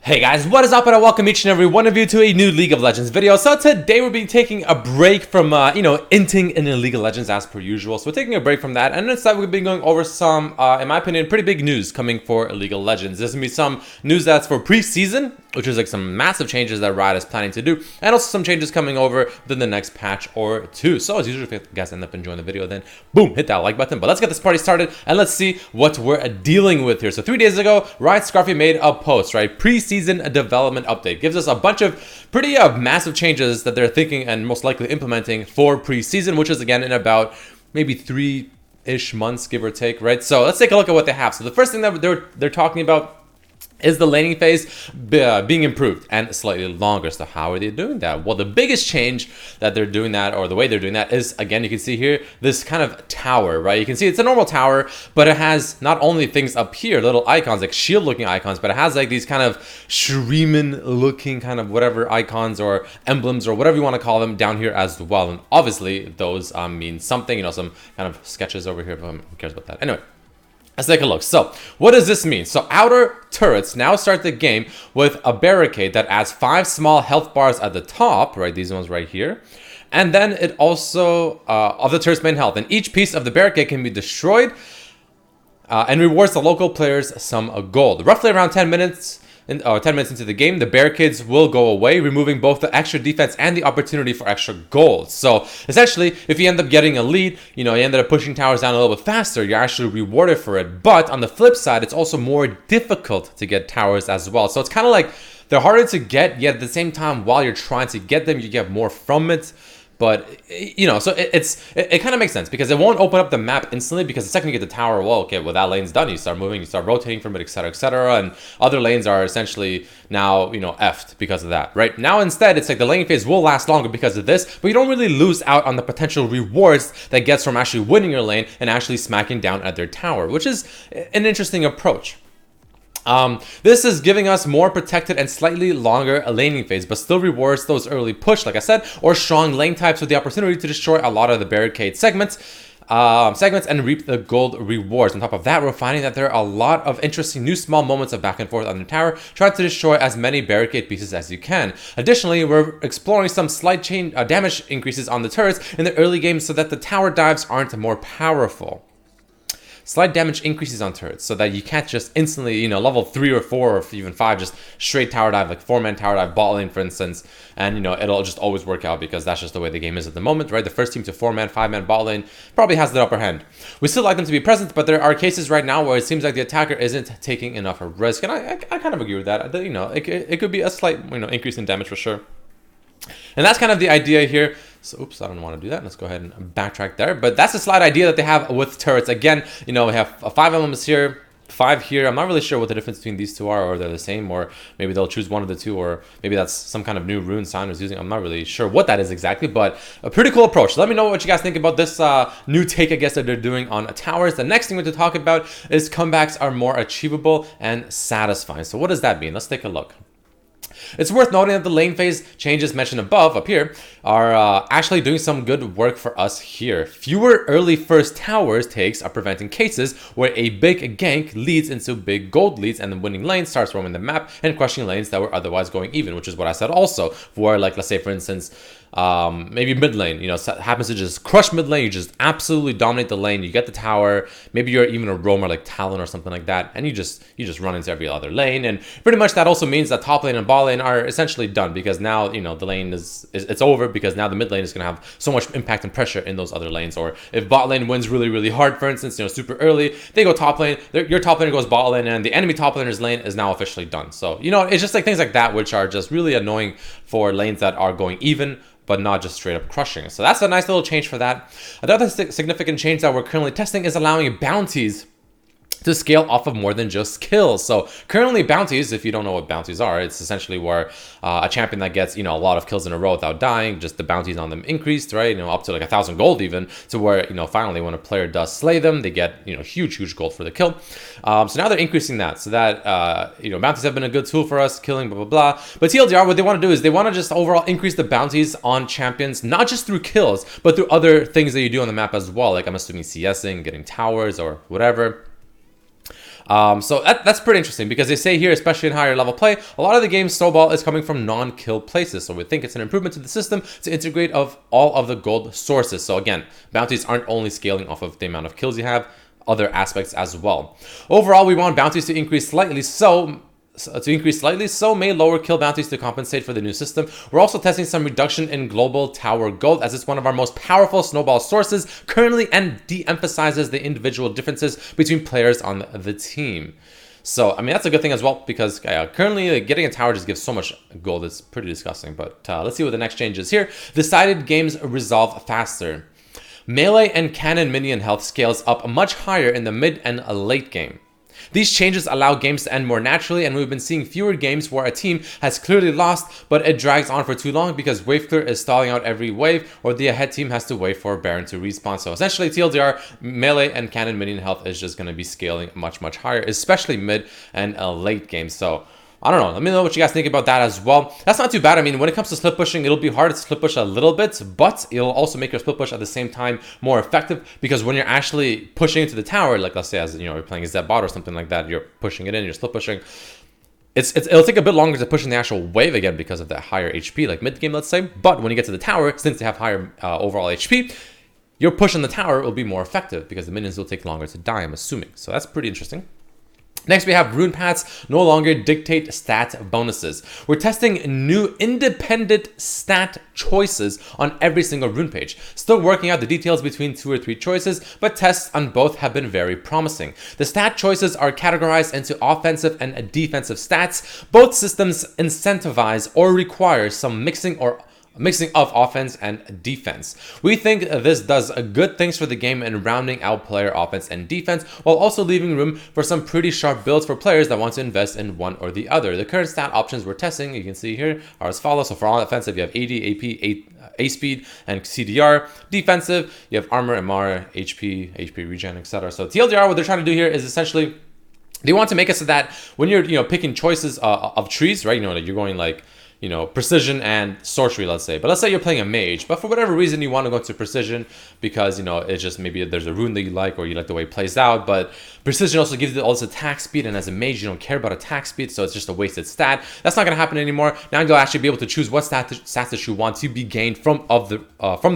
Hey guys, what is up, and I welcome each and every one of you to a new League of Legends video. So today we'll be taking a break from, inting in League of Legends as per usual. So we're taking a break from that, and instead we'll be going over some, in my opinion, pretty big news coming for League of Legends. There's gonna be some news that's for pre-season, which is like some massive changes that Riot is planning to do, and also some changes coming over within the next patch or two. So as usual, if you guys end up enjoying the video, then boom, hit that like button. But let's get this party started, and let's see what we're dealing with here. So 3 days ago, Riot Scarfy made a post, right? Pre-season development update gives us a bunch of pretty massive changes that they're thinking and most likely implementing for pre-season, which is again in about maybe 3-ish months, give or take, right? So let's take a look at what they have. So the first thing that they're talking about is the laning phase being improved and slightly longer. So how are they doing that? Well, the biggest change that they're doing that, or the way they're doing that, is, again, you can see here, this kind of tower, right? You can see it's a normal tower, but it has not only things up here, little icons, like shield-looking icons, but it has like these kind of Shreeman-looking kind of whatever icons or emblems or whatever you want to call them down here as well. And obviously, those mean something, some kind of sketches over here, but who cares about that? Anyway. Let's take a look. So, what does this mean? So, outer turrets now start the game with a barricade that adds 5 small health bars at the top, right? These ones right here. And then it also, of the turret's main health. And each piece of the barricade can be destroyed and rewards the local players some gold. Roughly around 10 minutes into the game, the barricades will go away, removing both the extra defense and the opportunity for extra gold. So essentially, if you end up getting a lead, you ended up pushing towers down a little bit faster, you're actually rewarded for it. But on the flip side, it's also more difficult to get towers as well. So it's kind of like they're harder to get, yet at the same time, while you're trying to get them, you get more from it. But, so it kind of makes sense because it won't open up the map instantly, because the second you get the tower, well, that lane's done. You start moving, you start rotating from it, etc., etc. And other lanes are essentially now, effed because of that, right? Now, instead, it's like the laning phase will last longer because of this, but you don't really lose out on the potential rewards that gets from actually winning your lane and actually smacking down at their tower, which is an interesting approach. This is giving us more protected and slightly longer laning phase, but still rewards those early push, like I said, or strong lane types with the opportunity to destroy a lot of the barricade segments and reap the gold rewards. On top of that, we're finding that there are a lot of interesting new small moments of back and forth on the tower, trying to destroy as many barricade pieces as you can. Additionally, we're exploring some slight damage increases on the turrets in the early game so that the tower dives aren't more powerful. Slight damage increases on turrets so that you can't just instantly, level 3 or 4 or even 5, just straight tower dive, like 4-man tower dive bot lane, for instance, and, it'll just always work out because that's just the way the game is at the moment, right? The first team to 4-man, 5-man bot lane probably has the upper hand. We still like them to be present, but there are cases right now where it seems like the attacker isn't taking enough risk, and I kind of agree with that. It could be a slight, increase in damage for sure. And that's kind of the idea here. So, oops, I don't want to do that. Let's go ahead and backtrack there. But that's the slight idea that they have with turrets. Again, we have 5 elements here, 5 here. I'm not really sure what the difference between these two are, or they're the same, or maybe they'll choose one of the two, or maybe that's some kind of new rune sign was using. I'm not really sure what that is exactly, but a pretty cool approach. Let me know what you guys think about this new take, I guess, that they're doing on towers. The next thing we're to talk about is comebacks are more achievable and satisfying. So what does that mean? Let's take a look. It's worth noting that the lane phase changes mentioned above, up here, are actually doing some good work for us here. Fewer early first towers takes are preventing cases where a big gank leads into big gold leads and the winning lane starts roaming the map and crushing lanes that were otherwise going even, which is what I said also, for like, let's say, for instance, maybe mid lane, happens to just crush mid lane, you just absolutely dominate the lane, you get the tower, maybe you're even a roamer like Talon or something like that, and you just run into every other lane. And pretty much that also means that top lane and bot lane are essentially done, because now the lane it's over, because now the mid lane is going to have so much impact and pressure in those other lanes. Or if bot lane wins really hard, for instance, super early, they go top lane, your top lane goes bot lane, and the enemy top laner's lane is now officially done. So it's just like things like that which are just really annoying for lanes that are going even, but not just straight up crushing. So that's a nice little change for that. Another significant change that we're currently testing is allowing bounties to scale off of more than just kills. So currently bounties, if you don't know what bounties are, it's essentially where a champion that gets, a lot of kills in a row without dying, just the bounties on them increased, right? Up to like 1,000 gold even, to where, finally when a player does slay them, they get, huge gold for the kill. So now they're increasing that, so that, bounties have been a good tool for us, killing, blah, blah, blah. But TLDR, what they want to do is they want to just overall increase the bounties on champions, not just through kills, but through other things that you do on the map as well. Like, I'm assuming CSing, getting towers or whatever. So that's pretty interesting because they say here, especially in higher level play, a lot of the game's snowball is coming from non-kill places. So we think it's an improvement to the system to integrate of all of the gold sources. So again, bounties aren't only scaling off of the amount of kills you have, other aspects as well. Overall, we want bounties to increase slightly, so may lower kill bounties to compensate for the new system. We're also testing some reduction in global tower gold, as it's one of our most powerful snowball sources currently, and de-emphasizes the individual differences between players on the team. So, I mean, that's a good thing as well, because currently getting a tower just gives so much gold. It's pretty disgusting. But let's see what the next change is here. Decided games resolve faster. Melee and cannon minion health scales up much higher in the mid and late game. These changes allow games to end more naturally, and we've been seeing fewer games where a team has clearly lost, but it drags on for too long because wave clear is stalling out every wave, or the ahead team has to wait for Baron to respawn. So essentially, TLDR, melee and cannon minion health is just going to be scaling much, much higher, especially mid and late game. So I don't know. Let me know what you guys think about that as well. That's not too bad. I mean, when it comes to split pushing, it'll be hard to split push a little bit, but it'll also make your split push at the same time more effective, because when you're actually pushing into the tower, like let's say as you're playing a Zed bot or something like that, you're pushing it in, you're split pushing. It'll take a bit longer to push in the actual wave again because of that higher HP, like mid game, let's say. But when you get to the tower, since they have higher overall HP, your push on the tower will be more effective because the minions will take longer to die, I'm assuming. So that's pretty interesting. Next, we have rune paths no longer dictate stat bonuses. We're testing new independent stat choices on every single rune page. Still working out the details between 2 or 3 choices, but tests on both have been very promising. The stat choices are categorized into offensive and defensive stats. Both systems incentivize or require some mixing of offense and defense. We think this does good things for the game in rounding out player offense and defense, while also leaving room for some pretty sharp builds for players that want to invest in one or the other. The current stat options we're testing, you can see here, are as follows. So for all offensive, you have AD, AP, A speed, and CDR. Defensive, you have armor, MR, HP regen, etc. So TLDR, what they're trying to do here is essentially they want to make it so that when you're picking choices of trees, right? You're going like precision and sorcery, let's say. But let's say you're playing a mage, but for whatever reason you want to go to precision because, it's just maybe there's a rune that you like, or you like the way it plays out. But precision also gives you all this attack speed, and as a mage, you don't care about attack speed, so it's just a wasted stat. That's not going to happen anymore. Now you'll actually be able to choose what stats that you want to be gained from the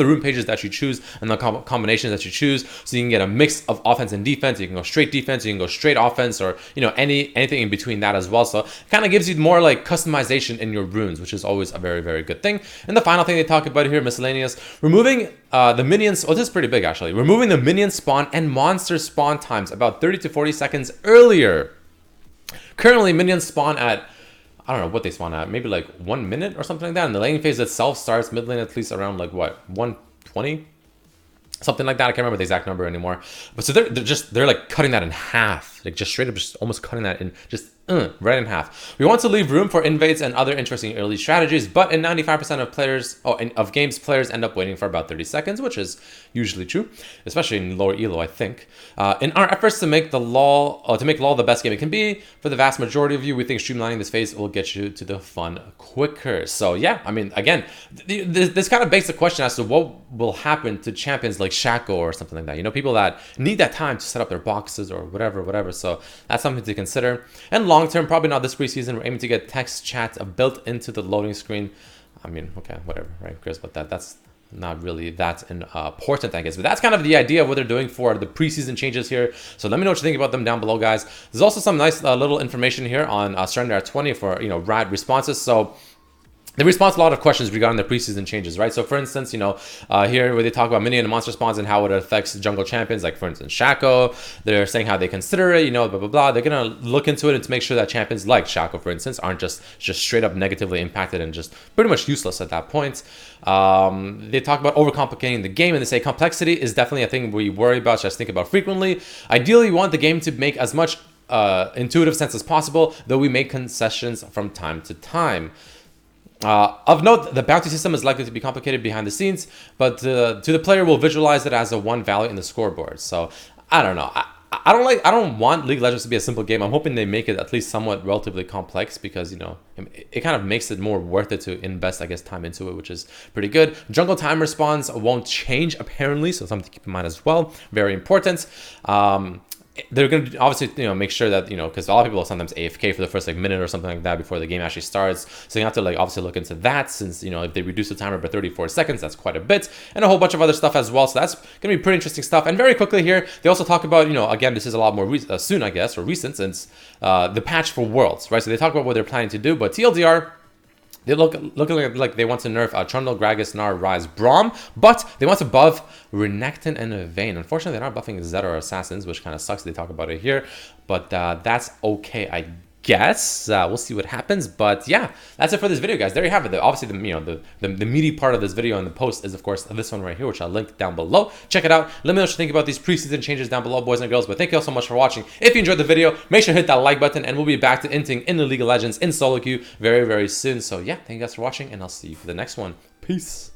rune pages that you choose and the combinations that you choose, so you can get a mix of offense and defense. You can go straight defense, you can go straight offense, or anything in between that as well. So it kind of gives you more like customization in your runes, which is always a very, very good thing. And the final thing they talk about here, miscellaneous, removing the minions. Oh, this is pretty big actually. Removing the minion spawn and monster spawn times about 30 to 40 seconds earlier. Currently, minions spawn at, I don't know what they spawn at, maybe like 1 minute or something like that. And the laning phase itself starts mid lane at least around like what, 120? Something like that. I can't remember the exact number anymore. But so they're like cutting that in half, like just straight up, just almost cutting that in just right in half. We want to leave room for invades and other interesting early strategies, but in 95% of players, of games, players end up waiting for about 30 seconds, which is usually true, especially in lower elo, I think. In our efforts to make LoL the best game it can be, for the vast majority of you, we think streamlining this phase will get you to the fun quicker. So yeah, I mean, again, this kind of begs the question as to what will happen to champions like Shaco or something like that. People that need that time to set up their boxes or whatever. So that's something to consider. And long term, probably not this preseason, we're aiming to get text chat built into the loading screen. I mean, okay, whatever, right, Chris? But that's not really that important, I guess. But that's kind of the idea of what they're doing for the preseason changes here. So let me know what you think about them down below, guys. There's also some nice little information here on Surrender at 20 for Riot responses. So they respond to a lot of questions regarding the preseason changes, right? So for instance, here where they talk about minion and monster spawns and how it affects jungle champions, like for instance, Shaco, they're saying how they consider it, blah, blah, blah. They're going to look into it and to make sure that champions like Shaco, for instance, aren't just straight up negatively impacted and just pretty much useless at that point. They talk about overcomplicating the game, and they say complexity is definitely a thing we worry about, just think about frequently. Ideally, we want the game to make as much intuitive sense as possible, though we make concessions from time to time. Of note, the bounty system is likely to be complicated behind the scenes, but to the player, will visualize it as a one value in the scoreboard. So I don't know. I don't want League of Legends to be a simple game. I'm hoping they make it at least somewhat relatively complex, because it kind of makes it more worth it to invest, I guess, time into it, which is pretty good. Jungle time response won't change apparently, so something to keep in mind as well. Very important. they're going to obviously, make sure that, because a lot of people will sometimes AFK for the first like minute or something like that before the game actually starts. So you have to like obviously look into that, since, if they reduce the timer by 34 seconds, that's quite a bit, and a whole bunch of other stuff as well. So that's going to be pretty interesting stuff. And very quickly here, they also talk about, again, this is a lot more soon, I guess, or recent, since the patch for Worlds, right? So they talk about what they're planning to do, but TLDR, they looking like they want to nerf Trundle, Gragas, Gnar, Ryze, Braum, but they want to buff Renekton and Vayne. Unfortunately, they're not buffing Zed or Assassins, which kind of sucks. They talk about it here, but that's okay, I guess. We'll see what happens, but yeah, that's it for this video, guys. There you have it. Obviously, the meaty part of this video and the post is, of course, this one right here, which I'll link down below. Check it out. Let me know what you think about these preseason changes down below, boys and girls. But thank you all so much for watching. If you enjoyed the video, make sure to hit that like button, and we'll be back to inting in the League of Legends in solo queue very, very soon. So yeah, thank you guys for watching, and I'll see you for the next one. Peace.